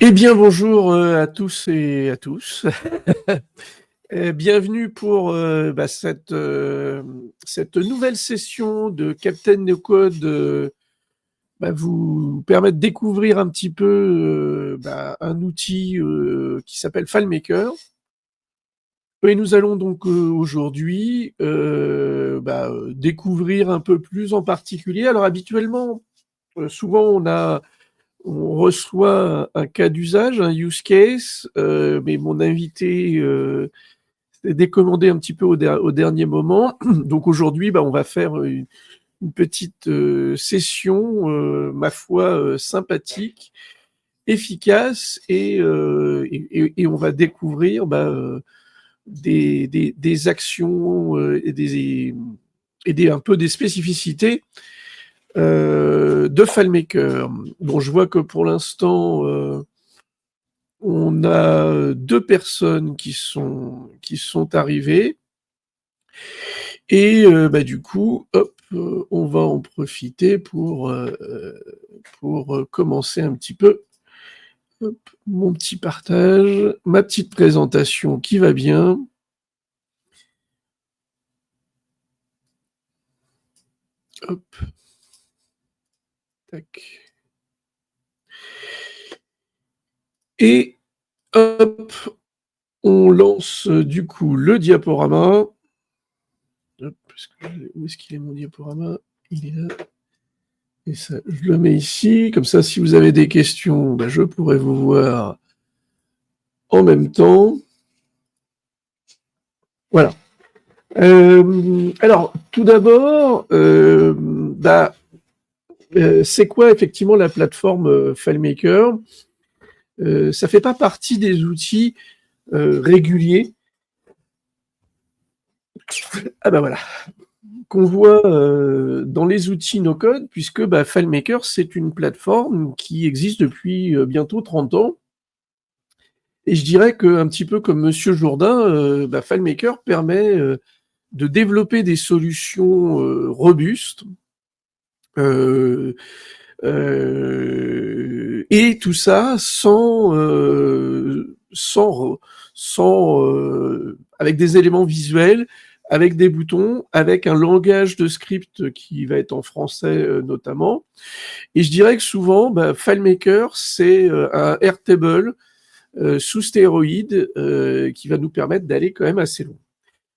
Eh bien, bonjour à tous et à tous. Bienvenue pour cette nouvelle session de Captain No Code, vous permet de découvrir un petit peu un outil qui s'appelle FileMaker. Et nous allons donc aujourd'hui découvrir un peu plus en particulier. Alors habituellement, souvent on reçoit un cas d'usage, un use case, mais mon invité s'est décommandé un petit peu au dernier moment. Donc aujourd'hui, on va faire une petite session, ma foi, sympathique, efficace, et on va découvrir des actions un peu des spécificités de FileMaker. Bon, je vois que pour l'instant, on a 2 personnes qui sont arrivées, et du coup, hop, on va en profiter pour commencer un petit peu. Hop, mon petit partage, ma petite présentation qui va bien. Hop. Tac. Et hop, on lance du coup le diaporama. Hop, où est-ce qu'il est mon diaporama? Il est là. Et ça, je le mets ici. Comme ça, si vous avez des questions, je pourrai vous voir en même temps. Voilà. Alors, tout d'abord, c'est quoi effectivement la plateforme FileMaker? Ça fait pas partie des outils réguliers. Voilà. Qu'on voit dans les outils no-code, puisque FileMaker, c'est une plateforme qui existe depuis bientôt 30 ans. Et je dirais qu'un petit peu comme Monsieur Jourdain, FileMaker permet de développer des solutions robustes, et tout ça avec des éléments visuels, avec des boutons, avec un langage de script qui va être en français notamment. Et je dirais que souvent, FileMaker, c'est un Airtable sous stéroïdes qui va nous permettre d'aller quand même assez loin.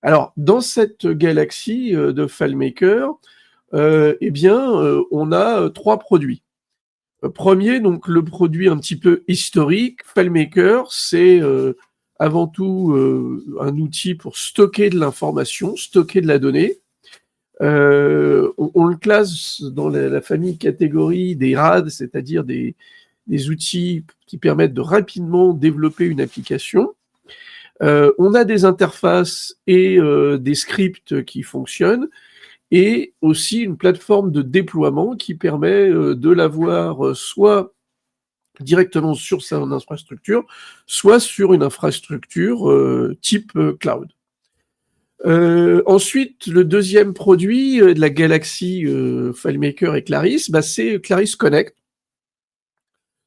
Alors, dans cette galaxie de FileMaker, on a 3 produits. Premier, donc le produit un petit peu historique, FileMaker, c'est avant tout un outil pour stocker de l'information, stocker de la donnée. On le classe dans la famille catégorie des RAD, c'est-à-dire des outils qui permettent de rapidement développer une application. On a des interfaces et des scripts qui fonctionnent, et aussi une plateforme de déploiement qui permet de l'avoir soit directement sur son infrastructure, soit sur une infrastructure type cloud. Ensuite, le deuxième produit de la galaxie FileMaker et Claris, c'est Claris Connect.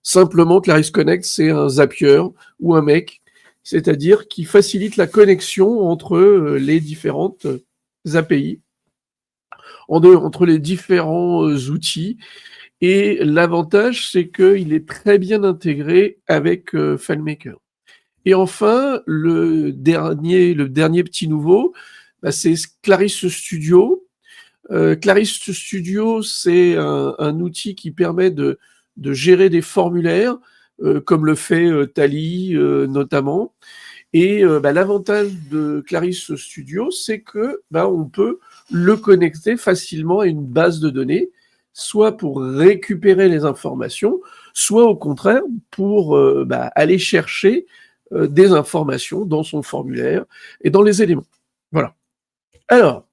Simplement, Claris Connect, c'est un Zapier ou un MEC, c'est-à-dire qui facilite la connexion entre les différentes API, entre les différents outils. Et l'avantage, c'est qu'il est très bien intégré avec FileMaker. Et enfin, le dernier petit nouveau, c'est Claris Studio. Claris Studio, c'est un outil qui permet de gérer des formulaires, comme le fait Tally notamment. Et l'avantage de Claris Studio, c'est que on peut le connecter facilement à une base de données, soit pour récupérer les informations, soit au contraire pour aller chercher des informations dans son formulaire et dans les éléments. Voilà. Alors,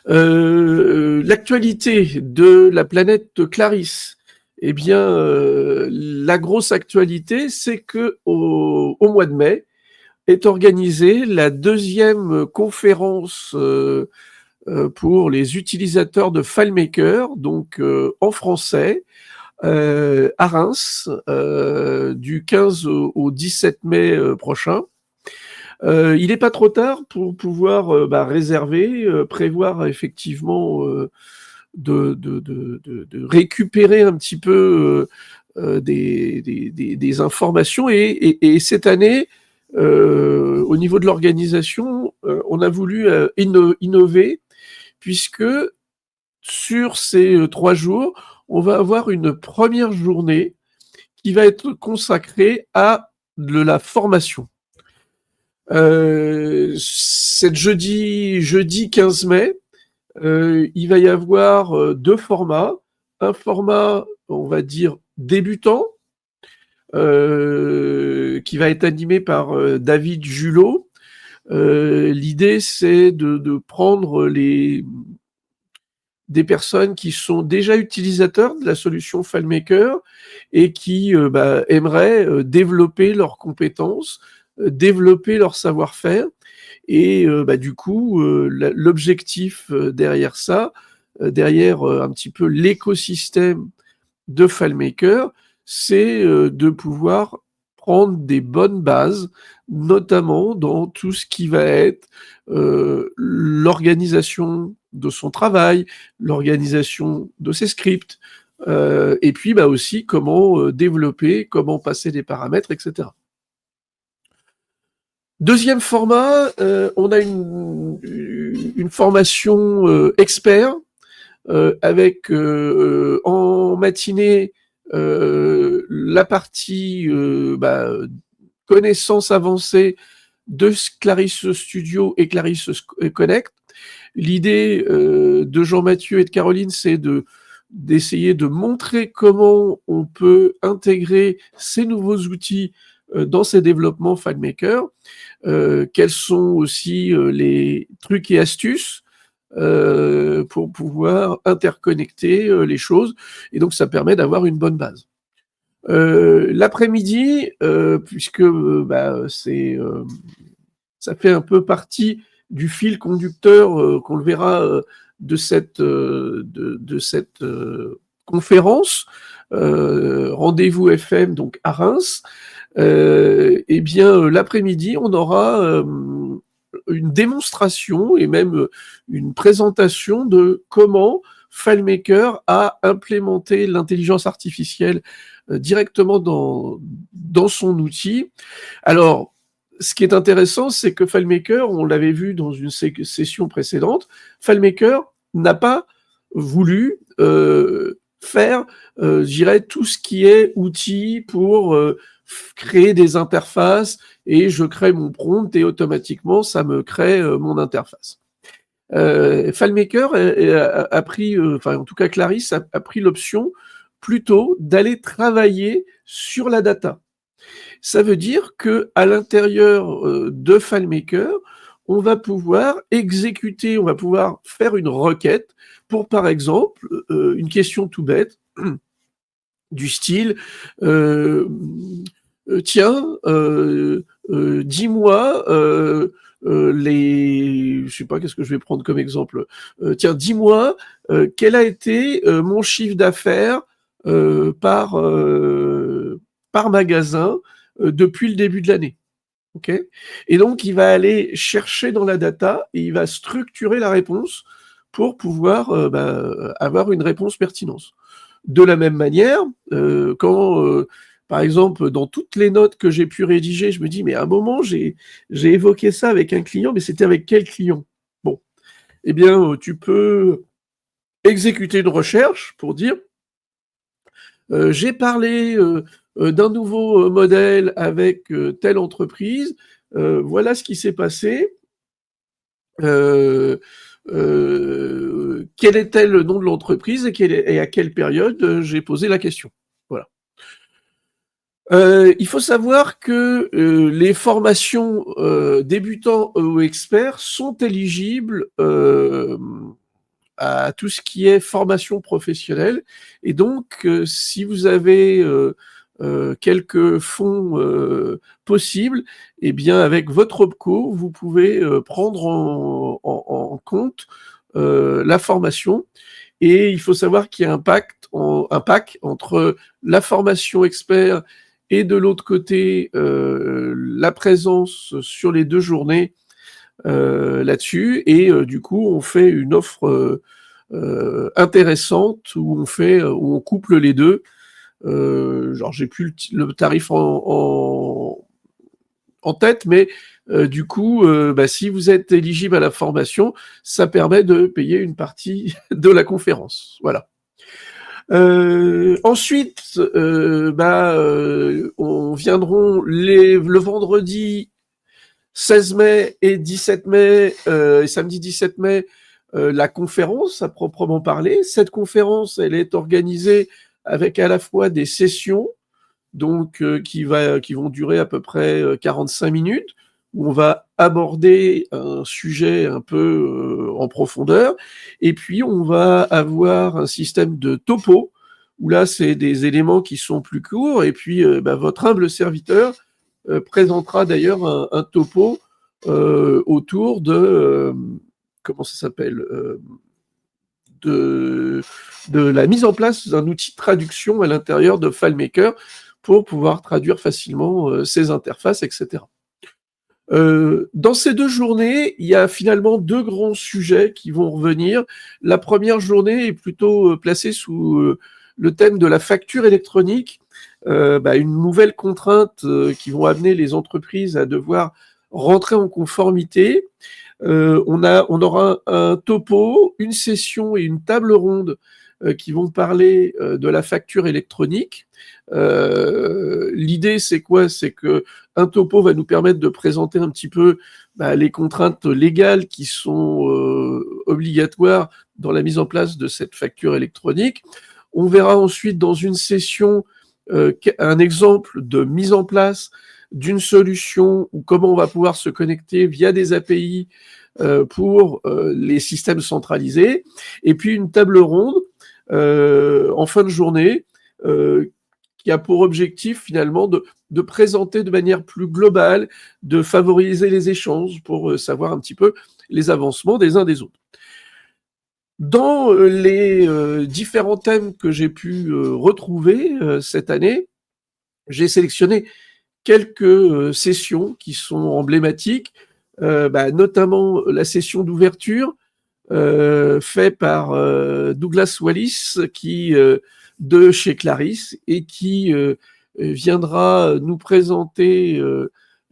l'actualité de la planète Claris, la grosse actualité, c'est que au mois de mai est organisée la deuxième conférence pour les utilisateurs de FileMaker, donc en français, à Reims du 15 au 17 mai prochain. Il n'est pas trop tard pour pouvoir réserver, prévoir effectivement de récupérer un petit peu des informations. Et cette année, au niveau de l'organisation, on a voulu innover, puisque sur ces 3 jours, on va avoir une première journée qui va être consacrée à de la formation. Cette jeudi 15 mai, il va y avoir 2 formats. Un format, on va dire, débutant, qui va être animé par David Julot. L'idée, c'est de prendre des personnes qui sont déjà utilisateurs de la solution FileMaker et qui aimeraient développer leurs compétences, développer leur savoir-faire. Et du coup, l'objectif derrière ça, derrière un petit peu l'écosystème de FileMaker, c'est de pouvoir prendre des bonnes bases, notamment dans tout ce qui va être l'organisation de son travail, l'organisation de ses scripts, et puis aussi comment développer, comment passer des paramètres, etc. Deuxième format, on a une formation expert avec en matinée la partie connaissances avancées de Clarisse Studio et Clarisse Connect. L'idée de Jean-Mathieu et de Caroline, c'est d'essayer de montrer comment on peut intégrer ces nouveaux outils dans ces développements FileMaker, quels sont aussi les trucs et astuces pour pouvoir interconnecter les choses, et donc ça permet d'avoir une bonne base. L'après-midi, puisque ça fait un peu partie du fil conducteur qu'on le verra de cette conférence, Rendez-vous FM, donc à Reims, l'après-midi, on aura une démonstration et même une présentation de comment FileMaker a implémenté l'intelligence artificielle directement dans son outil. Alors, ce qui est intéressant, c'est que FileMaker, on l'avait vu dans une session précédente, FileMaker n'a pas voulu faire, je dirais, tout ce qui est outil pour créer des interfaces, et je crée mon prompt et automatiquement ça me crée mon interface. FileMaker a pris, en tout cas Clarisse a pris l'option plutôt d'aller travailler sur la data. Ça veut dire que à l'intérieur de FileMaker, on va pouvoir exécuter, on va pouvoir faire une requête pour, par exemple, une question tout bête, du style dis-moi je sais pas, qu'est-ce que je vais prendre comme exemple, dis-moi quel a été mon chiffre d'affaires par magasin depuis le début de l'année. Okay, et donc il va aller chercher dans la data et il va structurer la réponse pour pouvoir avoir une réponse pertinente. De la même manière, quand par exemple, dans toutes les notes que j'ai pu rédiger, je me dis, mais à un moment, j'ai évoqué ça avec un client, mais c'était avec quel client? Bon, eh bien, tu peux exécuter une recherche pour dire, j'ai parlé d'un nouveau modèle avec telle entreprise, voilà ce qui s'est passé, quel était le nom de l'entreprise et à quelle période j'ai posé la question. Voilà. Il faut savoir que les formations débutants ou experts sont éligibles à tout ce qui est formation professionnelle, et donc si vous avez quelques fonds possibles, eh bien avec votre OPCO, vous pouvez prendre en compte la formation. Et il faut savoir qu'il y a un pack entre la formation expert et de l'autre côté, la présence sur les 2 journées là-dessus. Et du coup, on fait une offre intéressante où on couple les deux. Genre, j'ai plus le tarif en tête, mais du coup, si vous êtes éligible à la formation, ça permet de payer une partie de la conférence. Voilà. Ensuite, on viendront le vendredi 16 mai et 17 mai, et samedi 17 mai, la conférence à proprement parler. Cette conférence, elle est organisée avec à la fois des sessions, donc qui vont durer à peu près 45 minutes, où on va aborder un sujet un peu en profondeur, et puis on va avoir un système de topo, où là c'est des éléments qui sont plus courts, et puis votre humble serviteur présentera d'ailleurs un topo autour de comment ça s'appelle de la mise en place d'un outil de traduction à l'intérieur de FileMaker pour pouvoir traduire facilement ces interfaces, etc. Dans ces 2 journées, il y a finalement 2 grands sujets qui vont revenir. La première journée est plutôt placée sous le thème de la facture électronique, une nouvelle contrainte qui vont amener les entreprises à devoir rentrer en conformité. On aura un topo, une session et une table ronde qui vont parler de la facture électronique. L'idée, c'est quoi? C'est qu'un topo va nous permettre de présenter un petit peu les contraintes légales qui sont obligatoires dans la mise en place de cette facture électronique. On verra ensuite dans une session un exemple de mise en place d'une solution ou comment on va pouvoir se connecter via des API pour les systèmes centralisés, et puis une table ronde en fin de journée qui a pour objectif finalement de présenter de manière plus globale, de favoriser les échanges pour savoir un petit peu les avancements des uns des autres. Dans les différents thèmes que j'ai pu retrouver cette année, j'ai sélectionné quelques sessions qui sont emblématiques, notamment la session d'ouverture faite par Douglas Wallis de chez Clarisse, et qui viendra nous présenter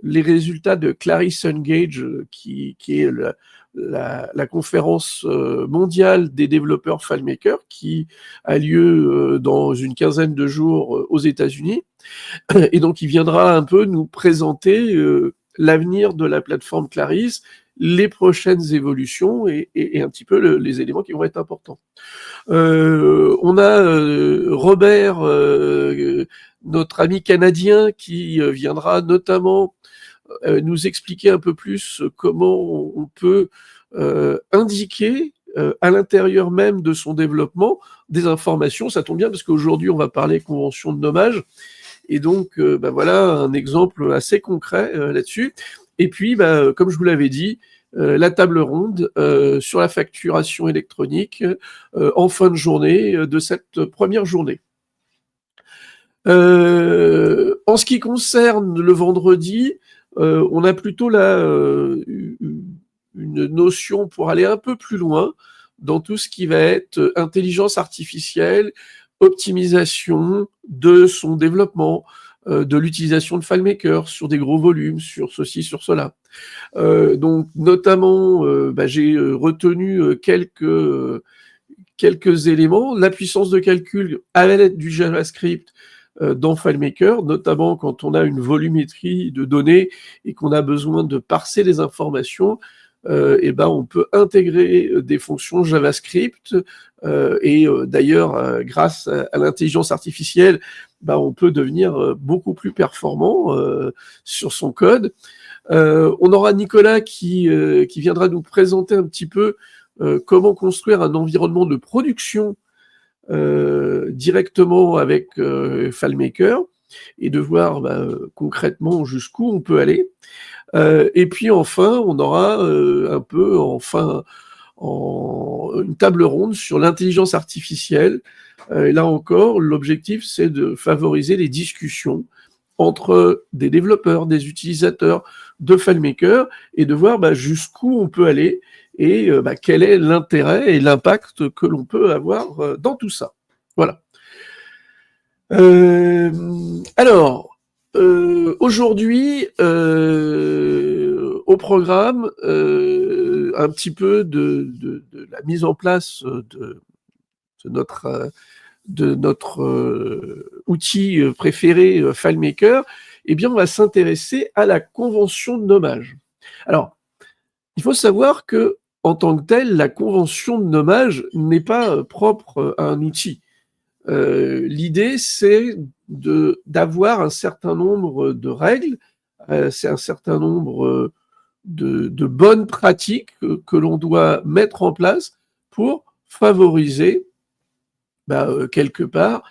les résultats de Clarisse Engage, qui est la conférence mondiale des développeurs FileMaker, qui a lieu dans une quinzaine de jours aux États-Unis. Et donc, il viendra un peu nous présenter l'avenir de la plateforme Clarisse, les prochaines évolutions et un petit peu les éléments qui vont être importants. On a Robert, notre ami canadien, qui viendra notamment nous expliquer un peu plus comment on peut indiquer à l'intérieur même de son développement des informations. Ça tombe bien parce qu'aujourd'hui on va parler convention de nommage, et donc voilà un exemple assez concret là-dessus. Et puis comme je vous l'avais dit, la table ronde sur la facturation électronique en fin de journée de cette première journée. En ce qui concerne le vendredi, on a plutôt là une notion pour aller un peu plus loin dans tout ce qui va être intelligence artificielle, optimisation de son développement, de l'utilisation de FileMaker sur des gros volumes, sur ceci, sur cela. Donc notamment, j'ai retenu quelques éléments. La puissance de calcul à l'aide du JavaScript dans FileMaker, notamment quand on a une volumétrie de données et qu'on a besoin de parser les informations, on peut intégrer des fonctions JavaScript et d'ailleurs grâce à l'intelligence artificielle, on peut devenir beaucoup plus performant sur son code. On aura Nicolas qui viendra nous présenter un petit peu comment construire un environnement de production directement avec FileMaker, et de voir concrètement jusqu'où on peut aller. Et puis enfin, on aura un peu en fin une table ronde sur l'intelligence artificielle. Et là encore, l'objectif, c'est de favoriser les discussions entre des développeurs, des utilisateurs de FileMaker et de voir jusqu'où on peut aller et quel est l'intérêt et l'impact que l'on peut avoir dans tout ça. Voilà. Alors, aujourd'hui, au programme, un petit peu de la mise en place de notre outil préféré, FileMaker, eh bien, on va s'intéresser à la convention de nommage. Alors, il faut savoir que, en tant que telle, la convention de nommage n'est pas propre à un outil. L'idée, c'est d'avoir un certain nombre de règles, c'est un certain nombre de bonnes pratiques que l'on doit mettre en place pour favoriser quelque part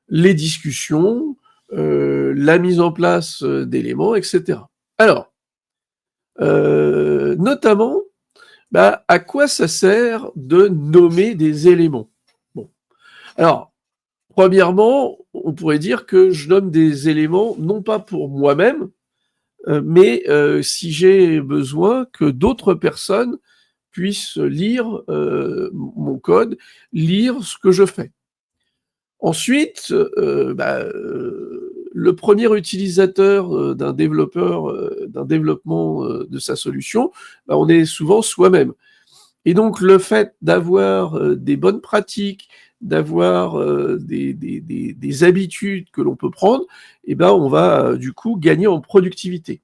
les discussions, la mise en place d'éléments, etc. Alors, notamment, à quoi ça sert de nommer des éléments? Bon. Alors, premièrement, on pourrait dire que je nomme des éléments non pas pour moi-même, mais si j'ai besoin que d'autres personnes puissent lire mon code, lire ce que je fais. Ensuite, le premier utilisateur d'un développement de sa solution, on est souvent soi-même. Et donc, le fait d'avoir des bonnes pratiques, d'avoir des habitudes que l'on peut prendre, on va du coup gagner en productivité.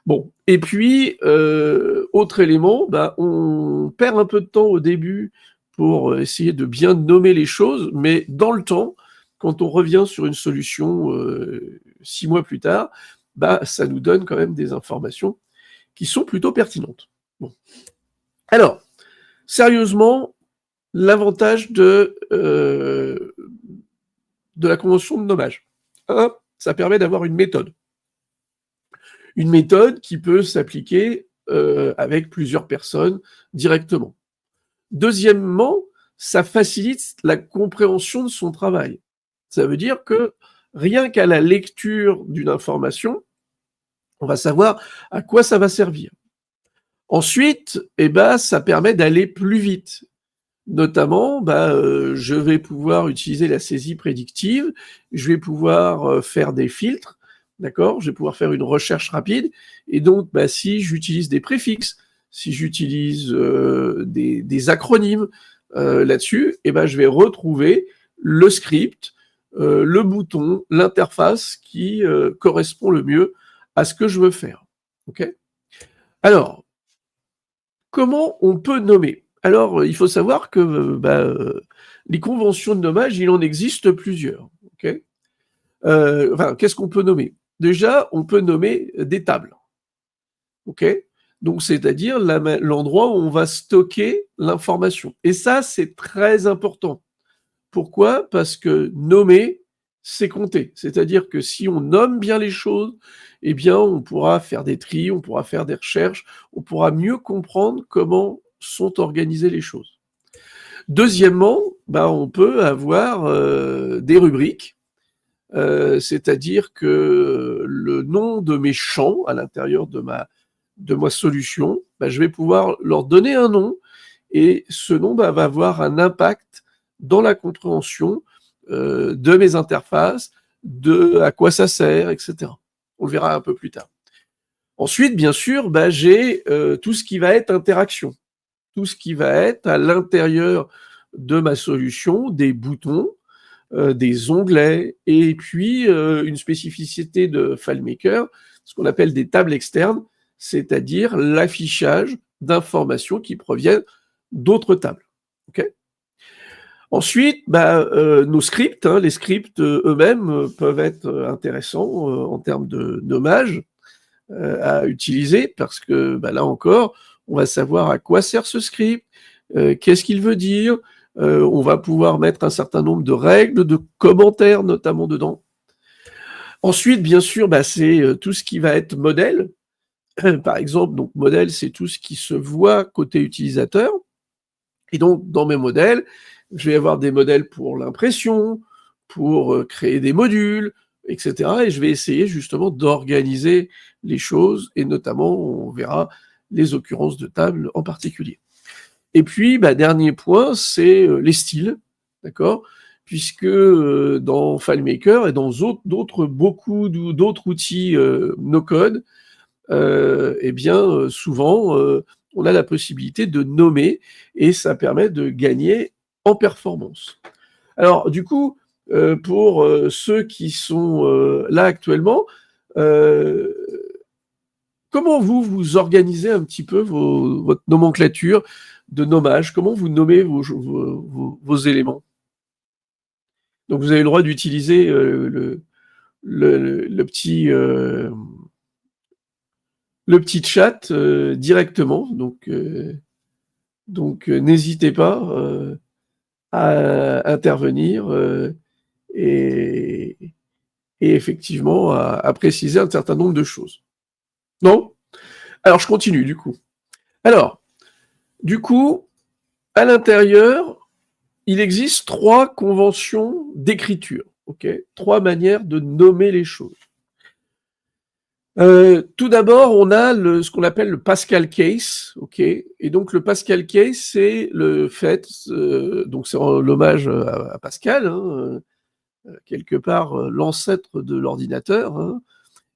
Bon, et puis, autre élément, on perd un peu de temps au début pour essayer de bien nommer les choses, mais dans le temps, quand on revient sur une solution 6 mois plus tard, ça nous donne quand même des informations qui sont plutôt pertinentes. Bon. Alors, sérieusement, l'avantage de la convention de nommage. Ça permet d'avoir une méthode. Une méthode qui peut s'appliquer avec plusieurs personnes directement. Deuxièmement, ça facilite la compréhension de son travail. Ça veut dire que rien qu'à la lecture d'une information, on va savoir à quoi ça va servir. Ensuite, ça permet d'aller plus vite. Notamment, je vais pouvoir utiliser la saisie prédictive, je vais pouvoir faire des filtres, d'accord? Je vais pouvoir faire une recherche rapide, et donc si j'utilise des préfixes, si j'utilise des acronymes là-dessus, je vais retrouver le script, le bouton, l'interface qui correspond le mieux à ce que je veux faire. Ok? Alors, comment on peut nommer? Alors, il faut savoir que les conventions de nommage, il en existe plusieurs. Okay, qu'est-ce qu'on peut nommer? Déjà, on peut nommer des tables. Okay, donc, c'est-à-dire l'endroit où on va stocker l'information. Et ça, c'est très important. Pourquoi? Parce que nommer, c'est compter. C'est-à-dire que si on nomme bien les choses, on pourra faire des tris, on pourra faire des recherches, on pourra mieux comprendre comment sont organisées les choses. Deuxièmement, on peut avoir des rubriques, c'est-à-dire que le nom de mes champs à l'intérieur de ma solution, je vais pouvoir leur donner un nom, et ce nom va avoir un impact dans la compréhension de mes interfaces, de à quoi ça sert, etc. On le verra un peu plus tard. Ensuite, bien sûr, j'ai tout ce qui va être interaction, tout ce qui va être à l'intérieur de ma solution, des boutons, des onglets, et puis une spécificité de FileMaker, ce qu'on appelle des tables externes, c'est-à-dire l'affichage d'informations qui proviennent d'autres tables. Okay, ensuite, nos scripts, les scripts eux-mêmes peuvent être intéressants en termes de nommage à utiliser, parce que là encore, on va savoir à quoi sert ce script, qu'est-ce qu'il veut dire, on va pouvoir mettre un certain nombre de règles, de commentaires notamment dedans. Ensuite, bien sûr, c'est tout ce qui va être modèle. Par exemple, donc modèle, c'est tout ce qui se voit côté utilisateur. Et donc, dans mes modèles, je vais avoir des modèles pour l'impression, pour créer des modules, etc. Et je vais essayer justement d'organiser les choses, et notamment, on verra les occurrences de table en particulier. Et puis, dernier point, c'est les styles, d'accord ? Puisque dans FileMaker et dans beaucoup d'autres outils no-code, souvent, on a la possibilité de nommer, et ça permet de gagner en performance. Alors, du coup, pour ceux qui sont là actuellement, comment vous organisez un petit peu votre nomenclature de nommage? Comment vous nommez vos éléments? Donc, vous avez le droit d'utiliser le petit chat directement. Donc, n'hésitez pas à intervenir et effectivement à préciser un certain nombre de choses. Non ? Alors, je continue du coup. Alors, du coup, à l'intérieur, il existe 3 conventions d'écriture, ok ? 3 manières de nommer les choses. Tout d'abord, on a ce qu'on appelle le Pascal Case, ok ? Et donc le Pascal Case, c'est le fait, donc c'est l'hommage à Pascal, hein, quelque part l'ancêtre de l'ordinateur, hein,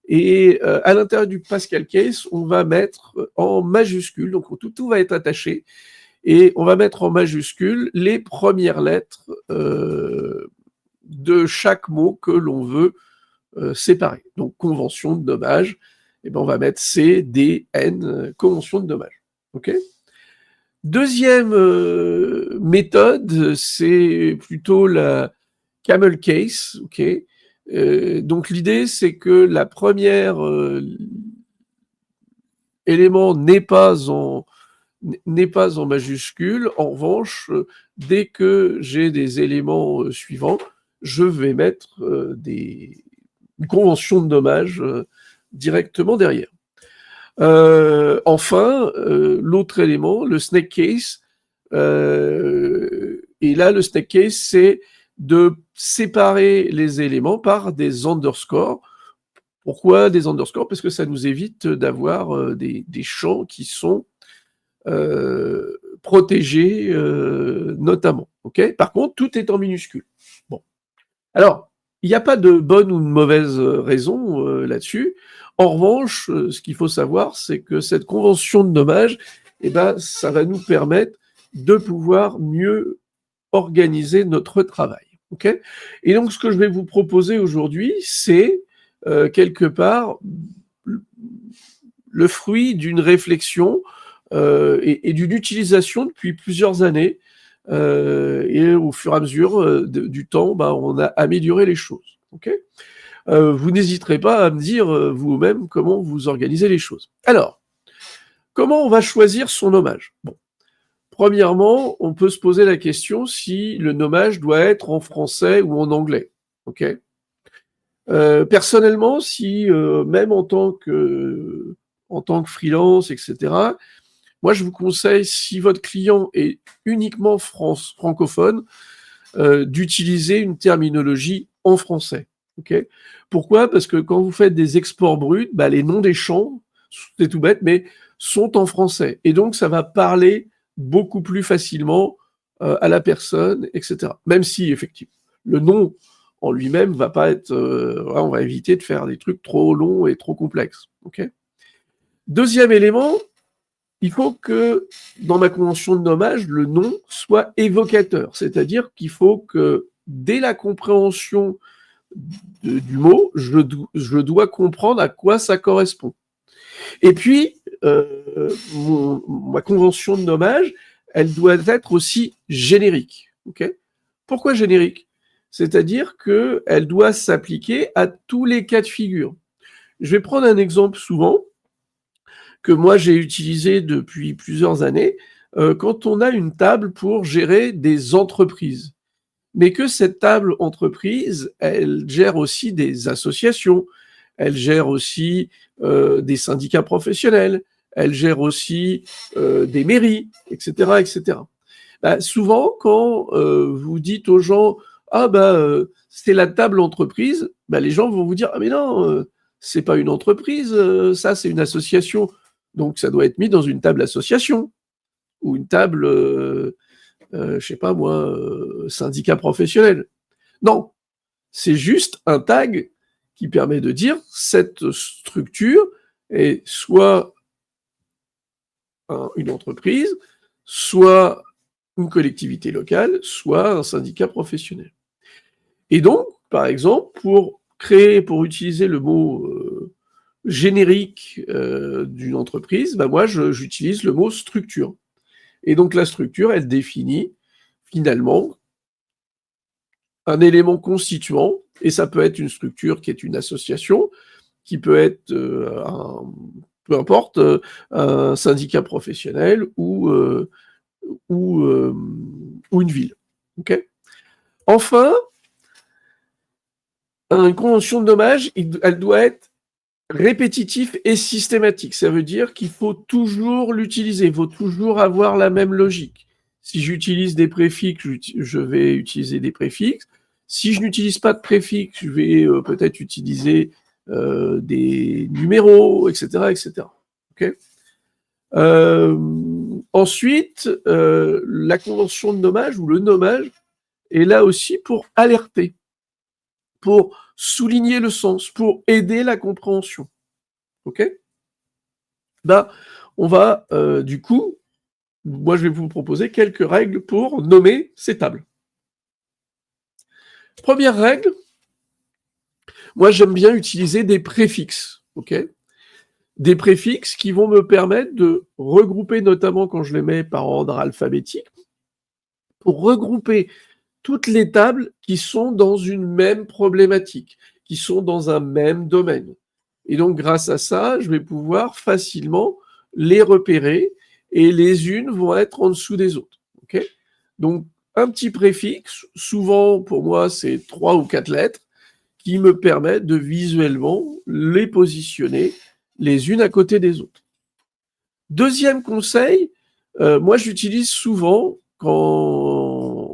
et à l'intérieur du Pascal Case, on va mettre en majuscule, donc tout va être attaché, et on va mettre en majuscule les premières lettres de chaque mot que l'on veut séparer. Donc convention de nommage, on va mettre C, D, N, convention de nommage. Ok ? Deuxième méthode, c'est plutôt la camel case. Ok ? Donc l'idée, c'est que la première élément n'est pas en majuscule. En revanche, dès que j'ai des éléments suivants, je vais mettre une convention de nommage directement derrière. Enfin, l'autre élément, le snake case, et là, le snake case, c'est de séparer les éléments par des underscores. Pourquoi des underscores ? Parce que ça nous évite d'avoir des champs qui sont protégés, notamment. Okay ? Par contre, tout est en minuscule. Bon. Alors, il n'y a pas de bonne ou de mauvaise raison là-dessus. En revanche, ce qu'il faut savoir, c'est que cette convention de nommage, ça va nous permettre de pouvoir mieux organiser notre travail. Okay ? Et donc, ce que je vais vous proposer aujourd'hui, c'est quelque part le fruit d'une réflexion et d'une utilisation depuis plusieurs années. Et au fur et à mesure du temps, on a amélioré les choses. Okay ? Vous n'hésiterez pas à me dire vous-même comment vous organisez les choses. Alors, comment on va choisir son nommage ? Bon. Premièrement, on peut se poser la question si le nommage doit être en français ou en anglais. Okay ? Personnellement, si même en tant que freelance, etc., moi je vous conseille, si votre client est uniquement francophone, d'utiliser une terminologie en français. Okay ? Pourquoi ? Parce que quand vous faites des exports bruts, les noms des champs, c'est tout bête, mais sont en français. Et donc ça va parler beaucoup plus facilement à la personne, etc. Même si, effectivement, le nom en lui-même va pas être... on va éviter de faire des trucs trop longs et trop complexes. Okay ? Deuxième élément, il faut que, dans ma convention de nommage, le nom soit évocateur. C'est-à-dire qu'il faut que, dès la compréhension du mot, je dois comprendre à quoi ça correspond. Et puis, ma convention de nommage, elle doit être aussi générique. Okay ? Pourquoi générique ? C'est-à-dire qu'elle doit s'appliquer à tous les cas de figure. Je vais prendre un exemple souvent, que moi j'ai utilisé depuis plusieurs années, quand on a une table pour gérer des entreprises. Mais que cette table entreprise, elle gère aussi des associations, elle gère aussi des syndicats professionnels, elle gère aussi des mairies, etc., etc. Souvent, quand vous dites aux gens « Ah c'est la table entreprise », les gens vont vous dire « Ah mais non, c'est pas une entreprise, ça c'est une association, donc ça doit être mis dans une table association ou une table, je sais pas moi, syndicat professionnel ». Non, c'est juste un tag qui permet de dire cette structure est soit une entreprise, soit une collectivité locale, soit un syndicat professionnel. Et donc, par exemple, pour utiliser le mot générique d'une entreprise, moi j'utilise le mot structure. Et donc la structure, elle définit finalement un élément constituant, et ça peut être une structure qui est une association, qui peut être peu importe, un syndicat professionnel ou une ville. Okay, enfin, une convention de dommage, elle doit être répétitive et systématique. Ça veut dire qu'il faut toujours l'utiliser, il faut toujours avoir la même logique. Si j'utilise des préfixes, je vais utiliser des préfixes. Si je n'utilise pas de préfixes, je vais peut-être utiliser des numéros, etc., etc. Okay, ensuite, la convention de nommage ou le nommage est là aussi pour alerter, pour souligner le sens, pour aider la compréhension. Ok ? On va, du coup, moi je vais vous proposer quelques règles pour nommer ces tables. Première règle, moi j'aime bien utiliser des préfixes. Ok ? Des préfixes qui vont me permettre de regrouper, notamment quand je les mets par ordre alphabétique, pour regrouper toutes les tables qui sont dans une même problématique, qui sont dans un même domaine. Et donc, grâce à ça, je vais pouvoir facilement les repérer et les unes vont être en dessous des autres. Okay, donc, un petit préfixe, souvent pour moi, c'est 3 ou 4 lettres, qui me permettent de visuellement les positionner les unes à côté des autres. Deuxième conseil, moi j'utilise souvent, pour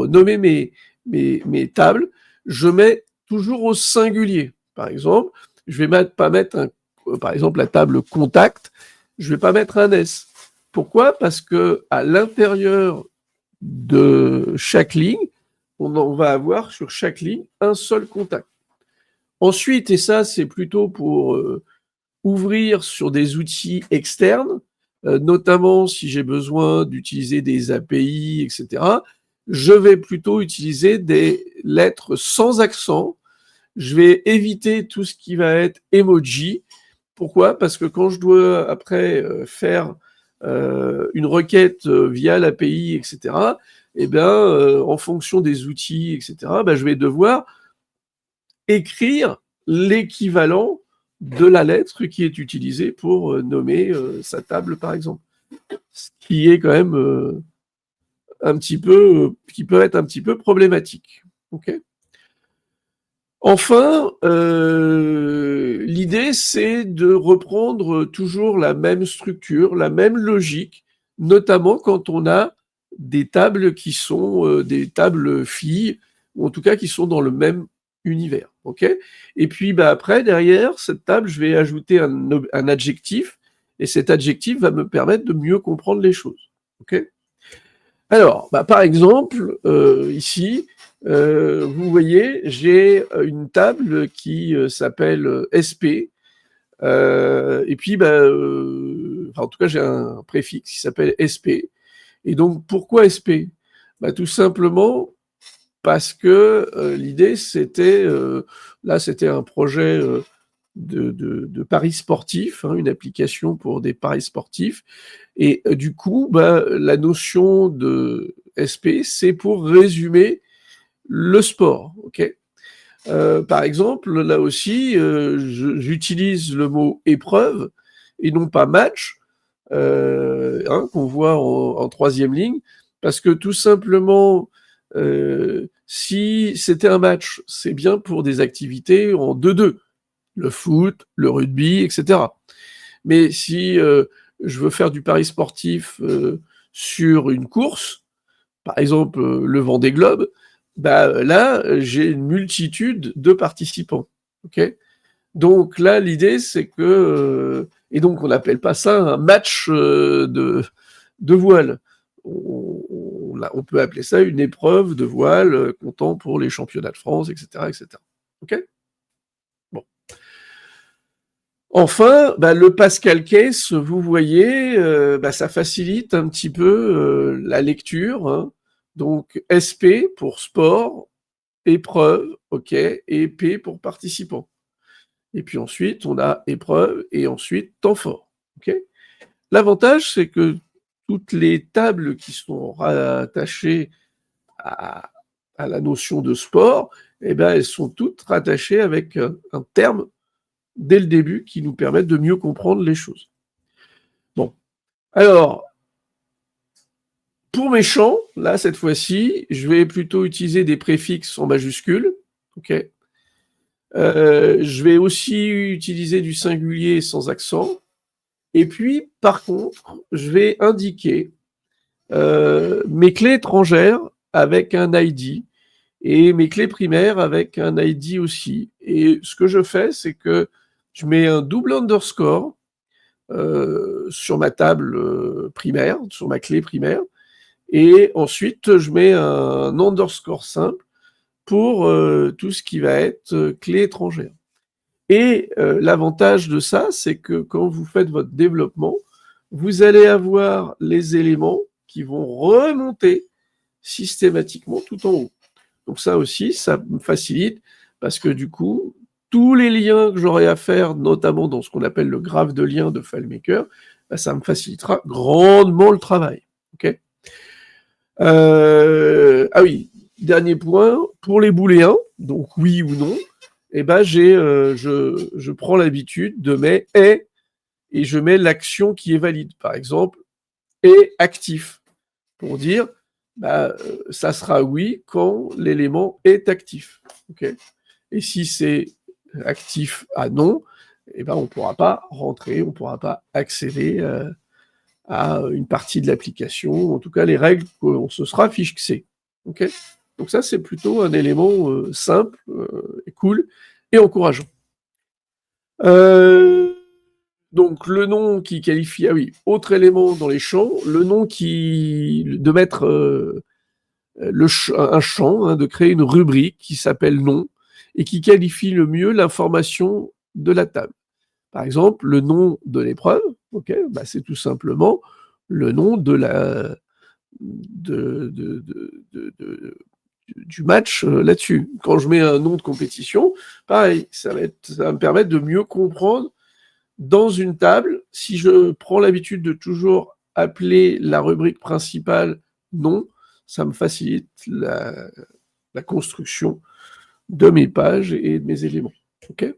nommer mes tables, je mets toujours au singulier. Par exemple, je vais pas mettre par exemple la table contact, je vais pas mettre un S. Pourquoi ? Parce que à l'intérieur de chaque ligne, on va avoir sur chaque ligne un seul contact. Ensuite, et ça c'est plutôt pour ouvrir sur des outils externes, notamment si j'ai besoin d'utiliser des API, etc., je vais plutôt utiliser des lettres sans accent. Je vais éviter tout ce qui va être emoji. Pourquoi ? Parce que quand je dois après faire une requête via l'API, etc., en fonction des outils, etc., je vais devoir écrire l'équivalent de la lettre qui est utilisée pour nommer sa table, par exemple. Ce qui est quand même qui peut être un petit peu problématique. Okay, enfin, l'idée, c'est de reprendre toujours la même structure, la même logique, notamment quand on a des tables qui sont des tables filles, ou en tout cas qui sont dans le même univers. Okay, et puis après, derrière cette table, je vais ajouter un adjectif, et cet adjectif va me permettre de mieux comprendre les choses. Okay, alors, par exemple, ici, vous voyez, j'ai une table qui s'appelle SP, et puis, en tout cas, j'ai un préfixe qui s'appelle SP. Et donc, pourquoi SP ? Tout simplement parce que l'idée, c'était, là, c'était un projet de paris sportifs, une application pour des paris sportifs. Et du coup, la notion de SP, c'est pour résumer le sport. Okay, par exemple, là aussi, j'utilise le mot épreuve et non pas match, qu'on voit en troisième ligne, parce que tout simplement, si c'était un match, c'est bien pour des activités en 2-2, le foot, le rugby, etc. Mais si je veux faire du pari sportif sur une course, par exemple, le Vendée Globe, là, j'ai une multitude de participants. Ok. Donc là, l'idée, c'est que... et donc, on n'appelle pas ça un match de voile. On peut appeler ça une épreuve de voile comptant pour les championnats de France, etc. etc. Ok. Bon. Enfin, le Pascal Case, vous voyez, ça facilite un petit peu la lecture. Hein. Donc, SP pour sport, épreuve, ok, et P pour participant. Et puis ensuite, on a épreuve et ensuite temps fort. Ok. L'avantage, c'est que toutes les tables qui sont rattachées à la notion de sport, elles sont toutes rattachées avec un terme dès le début qui nous permettent de mieux comprendre les choses. Bon, alors, pour mes champs, là, cette fois-ci, je vais plutôt utiliser des préfixes en majuscules. Ok. Je vais aussi utiliser du singulier sans accent. Et puis, par contre, je vais indiquer mes clés étrangères avec un ID et mes clés primaires avec un ID aussi. Et ce que je fais, c'est que je mets un double underscore sur ma table primaire, sur ma clé primaire, et ensuite je mets un underscore simple pour tout ce qui va être clé étrangère. Et l'avantage de ça, c'est que quand vous faites votre développement, vous allez avoir les éléments qui vont remonter systématiquement tout en haut. Donc ça aussi, ça me facilite parce que du coup, tous les liens que j'aurai à faire, notamment dans ce qu'on appelle le graphe de liens de FileMaker, ça me facilitera grandement le travail. Okay. Ah oui, dernier point, pour les booléens, donc oui ou non, je prends l'habitude de mettre « est » et je mets l'action qui est valide. Par exemple, « est actif » pour dire ça sera oui quand l'élément est actif. Okay. Et si c'est actif à non, on ne pourra pas rentrer, on ne pourra pas accéder à une partie de l'application. En tout cas, les règles, on se sera fixées. Okay. Donc ça, c'est plutôt un élément simple et cool et encourageant. Donc le nom qui qualifie, ah oui, autre élément dans les champs, le nom de mettre un champ, hein, de créer une rubrique qui s'appelle nom et qui qualifie le mieux l'information de la table. Par exemple, le nom de l'épreuve, okay, c'est tout simplement le nom de du match là-dessus. Quand je mets un nom de compétition, pareil, ça va me permettre de mieux comprendre dans une table, si je prends l'habitude de toujours appeler la rubrique principale nom, ça me facilite la construction de mes pages et de mes éléments. Okay.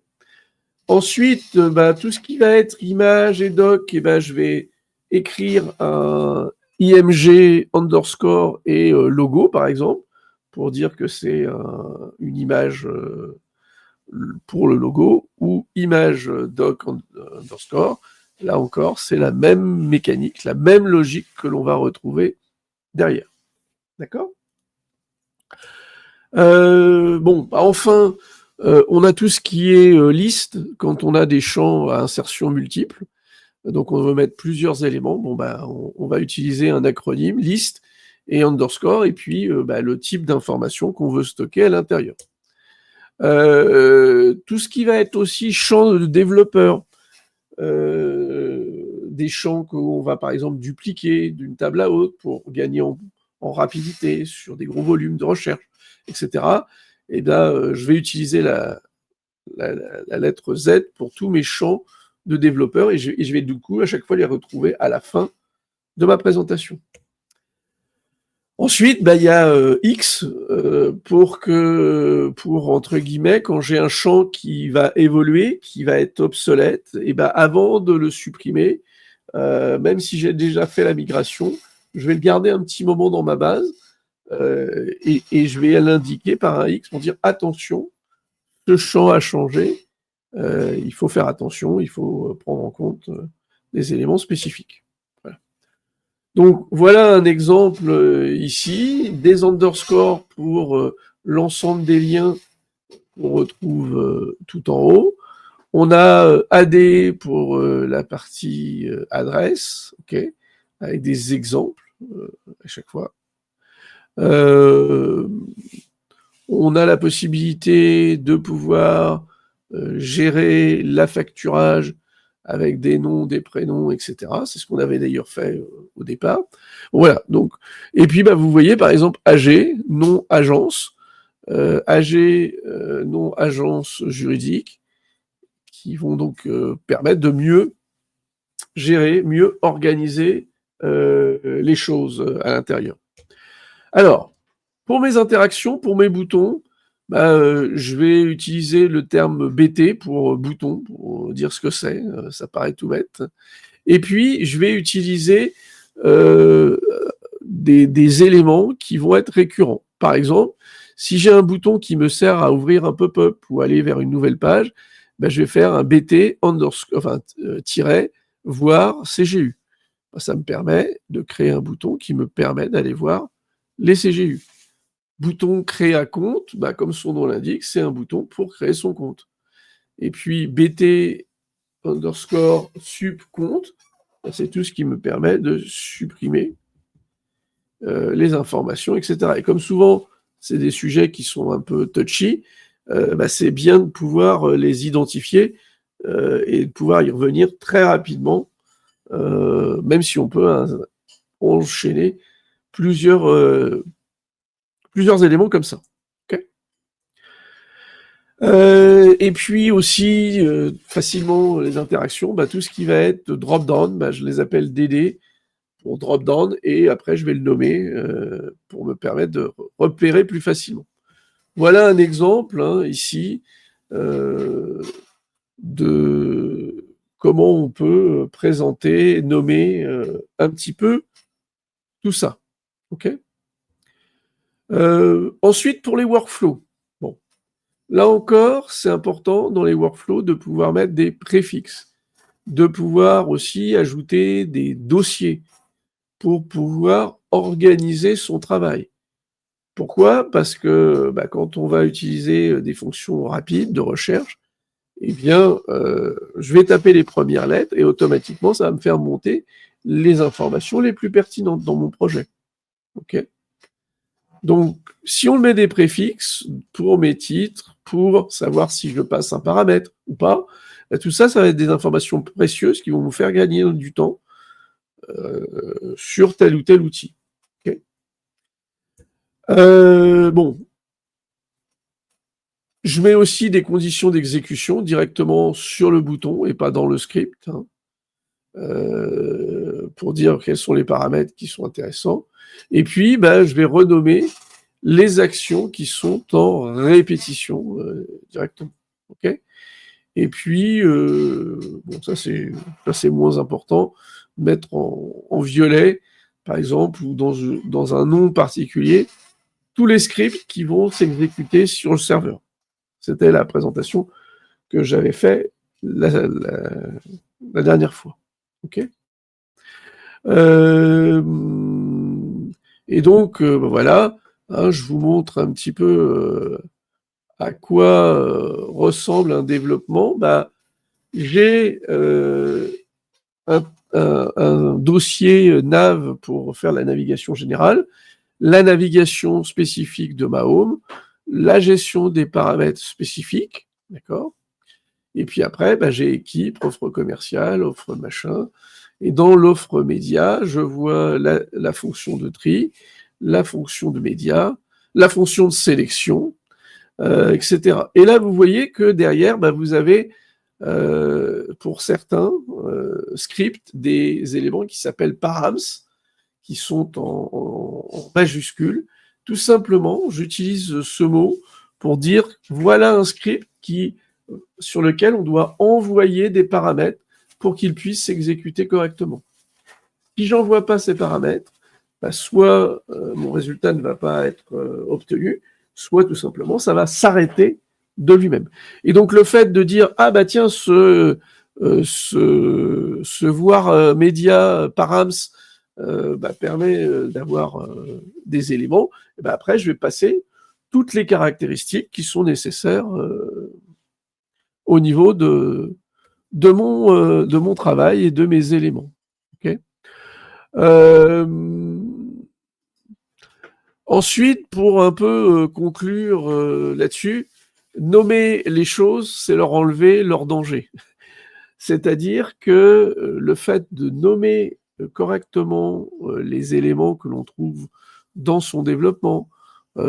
Ensuite, tout ce qui va être image et doc, je vais écrire un img underscore et logo, par exemple, pour dire que c'est une image pour le logo, ou image doc underscore. Là encore, c'est la même mécanique, la même logique que l'on va retrouver derrière. D'accord ? Enfin, on a tout ce qui est liste quand on a des champs à insertion multiple. Donc, on veut mettre plusieurs éléments. On va utiliser un acronyme, liste et underscore, et puis le type d'information qu'on veut stocker à l'intérieur. Tout ce qui va être aussi champ de développeur, des champs qu'on va par exemple dupliquer d'une table à l'autre pour gagner en rapidité sur des gros volumes de recherche, etc. Je vais utiliser la lettre Z pour tous mes champs de développeurs et je vais du coup à chaque fois les retrouver à la fin de ma présentation. Ensuite, il y a X pour entre guillemets, quand j'ai un champ qui va évoluer, qui va être obsolète, avant de le supprimer, même si j'ai déjà fait la migration, je vais le garder un petit moment dans ma base et je vais l'indiquer par un X pour dire attention, ce champ a changé, il faut faire attention, il faut prendre en compte des éléments spécifiques. Voilà. Donc voilà un exemple ici, des underscores pour l'ensemble des liens qu'on retrouve tout en haut. On a AD pour la partie adresse, ok, avec des exemples à chaque fois. On a la possibilité de pouvoir gérer l'affacturage avec des noms, des prénoms, etc. C'est ce qu'on avait d'ailleurs fait au départ. Voilà. Donc, et puis, vous voyez, par exemple, AG, nom agence, AG, nom agence juridique, qui vont donc permettre de mieux gérer, mieux organiser les choses à l'intérieur. Alors, pour mes interactions, pour mes boutons, je vais utiliser le terme BT pour bouton, pour dire ce que c'est, ça paraît tout bête. Et puis, je vais utiliser des éléments qui vont être récurrents. Par exemple, si j'ai un bouton qui me sert à ouvrir un pop-up ou aller vers une nouvelle page, je vais faire un BT tiret, voir CGU. Ça me permet de créer un bouton qui me permet d'aller voir les CGU. Bouton créer un compte, comme son nom l'indique, c'est un bouton pour créer son compte. Et puis BT underscore sup compte, c'est tout ce qui me permet de supprimer les informations, etc. Et comme souvent, c'est des sujets qui sont un peu touchy, c'est bien de pouvoir les identifier et de pouvoir y revenir très rapidement, même si on peut enchaîner plusieurs éléments comme ça. Okay, et puis aussi, facilement, les interactions, tout ce qui va être drop-down, je les appelle DD pour drop-down, et après je vais le nommer pour me permettre de repérer plus facilement. Voilà un exemple ici de comment on peut présenter, nommer un petit peu tout ça. Ok. Ensuite, pour les workflows. Bon, là encore, c'est important dans les workflows de pouvoir mettre des préfixes, de pouvoir aussi ajouter des dossiers pour pouvoir organiser son travail. Pourquoi ? Parce que quand on va utiliser des fonctions rapides de recherche, eh bien, je vais taper les premières lettres et automatiquement, ça va me faire monter les informations les plus pertinentes dans mon projet. Ok ? Donc, si on met des préfixes pour mes titres, pour savoir si je passe un paramètre ou pas, tout ça, ça va être des informations précieuses qui vont vous faire gagner du temps sur tel ou tel outil. Okay. Bon. Je mets aussi des conditions d'exécution directement sur le bouton et pas dans le script, pour dire quels sont les paramètres qui sont intéressants. Et puis, je vais renommer les actions qui sont en répétition directement. Okay, et puis, ça c'est moins important, mettre en violet, par exemple, ou dans un nom particulier, tous les scripts qui vont s'exécuter sur le serveur. C'était la présentation que j'avais fait la dernière fois. Ok. Et donc, voilà, je vous montre un petit peu à quoi ressemble un développement. J'ai un dossier nav pour faire la navigation générale, la navigation spécifique de ma home, la gestion des paramètres spécifiques, d'accord ? Et puis après, j'ai équipe, offre commerciale, offre machin. Et dans l'offre média, je vois la fonction de tri, la fonction de média, la fonction de sélection, etc. Et là, vous voyez que derrière, vous avez, pour certains scripts, des éléments qui s'appellent params, qui sont en majuscules. Tout simplement, j'utilise ce mot pour dire, voilà un script sur lequel on doit envoyer des paramètres pour qu'il puisse s'exécuter correctement. Si j'envoie pas ces paramètres, soit mon résultat ne va pas être obtenu, soit tout simplement ça va s'arrêter de lui-même. Et donc le fait de dire tiens, ce voir média params permet d'avoir des éléments. Et après, je vais passer toutes les caractéristiques qui sont nécessaires au niveau de mon travail et de mes éléments. Okay. Ensuite, pour un peu conclure là-dessus, nommer les choses, c'est leur enlever leur danger. C'est-à-dire que le fait de nommer correctement les éléments que l'on trouve dans son développement,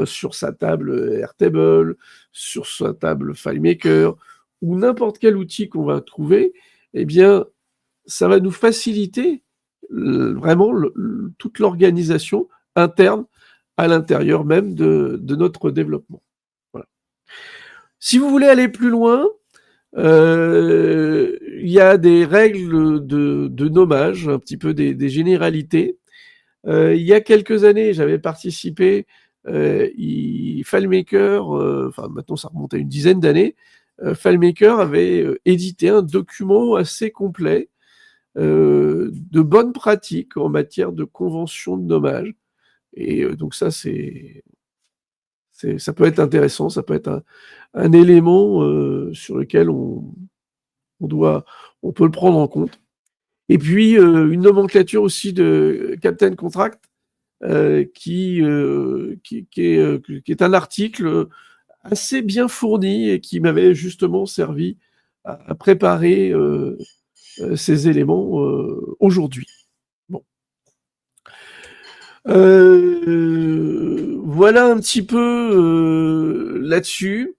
sur sa table Airtable, sur sa table FileMaker, ou n'importe quel outil qu'on va trouver, eh bien, ça va nous faciliter vraiment toute l'organisation interne à l'intérieur même de notre développement. Voilà. Si vous voulez aller plus loin, il y a des règles de nommage, un petit peu des généralités. Il y a quelques années, j'avais participé, FileMaker, enfin maintenant ça remonte à une dizaine d'années, FileMaker avait édité un document assez complet de bonnes pratiques en matière de convention de nommage. Et donc ça, ça peut être intéressant, ça peut être un élément sur lequel on peut le prendre en compte. Et puis, une nomenclature aussi de Captain Contract, qui est un article assez bien fourni et qui m'avait justement servi à préparer ces éléments aujourd'hui. Bon. Voilà un petit peu là-dessus.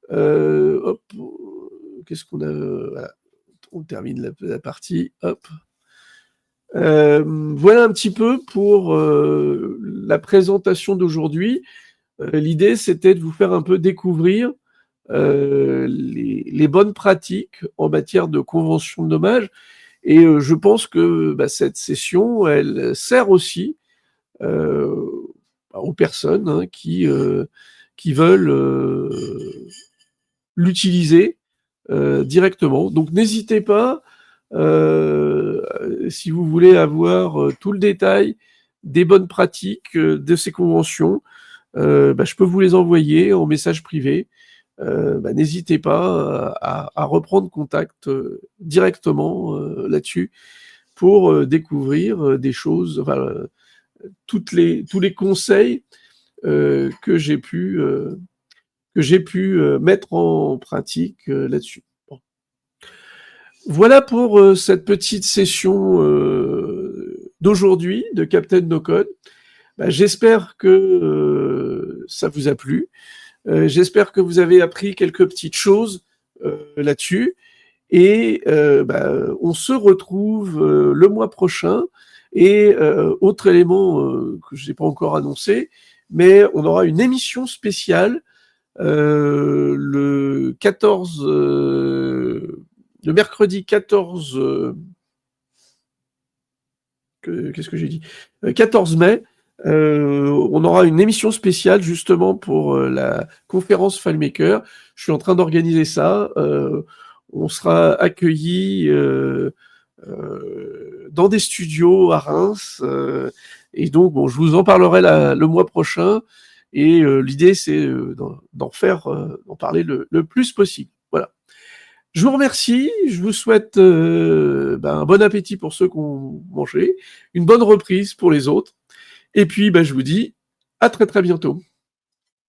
Hop, qu'est-ce qu'on a voilà. On termine la partie. Hop. Voilà un petit peu pour la présentation d'aujourd'hui. L'idée, c'était de vous faire un peu découvrir les bonnes pratiques en matière de convention de nommage. Et je pense que cette session, elle sert aussi aux personnes qui veulent l'utiliser directement. Donc n'hésitez pas, si vous voulez avoir tout le détail des bonnes pratiques de ces conventions, je peux vous les envoyer en message privé. N'hésitez pas à reprendre contact directement là-dessus pour découvrir des choses, enfin, tous les conseils que j'ai pu mettre en pratique là-dessus. Bon. Voilà pour cette petite session d'aujourd'hui de Captain No Code. J'espère que ça vous a plu. J'espère que vous avez appris quelques petites choses là-dessus. Et on se retrouve le mois prochain. Et autre élément que je n'ai pas encore annoncé, mais on aura une émission spéciale le mercredi 14... qu'est-ce que j'ai dit 14 mai, on aura une émission spéciale justement pour la conférence FileMaker. Je suis en train d'organiser ça. On sera accueillis dans des studios à Reims. Et donc, je vous en parlerai le mois prochain. Et l'idée, c'est d'en parler le plus possible. Voilà. Je vous remercie. Je vous souhaite un bon appétit pour ceux qui ont mangé, une bonne reprise pour les autres. Et puis, je vous dis à très très bientôt.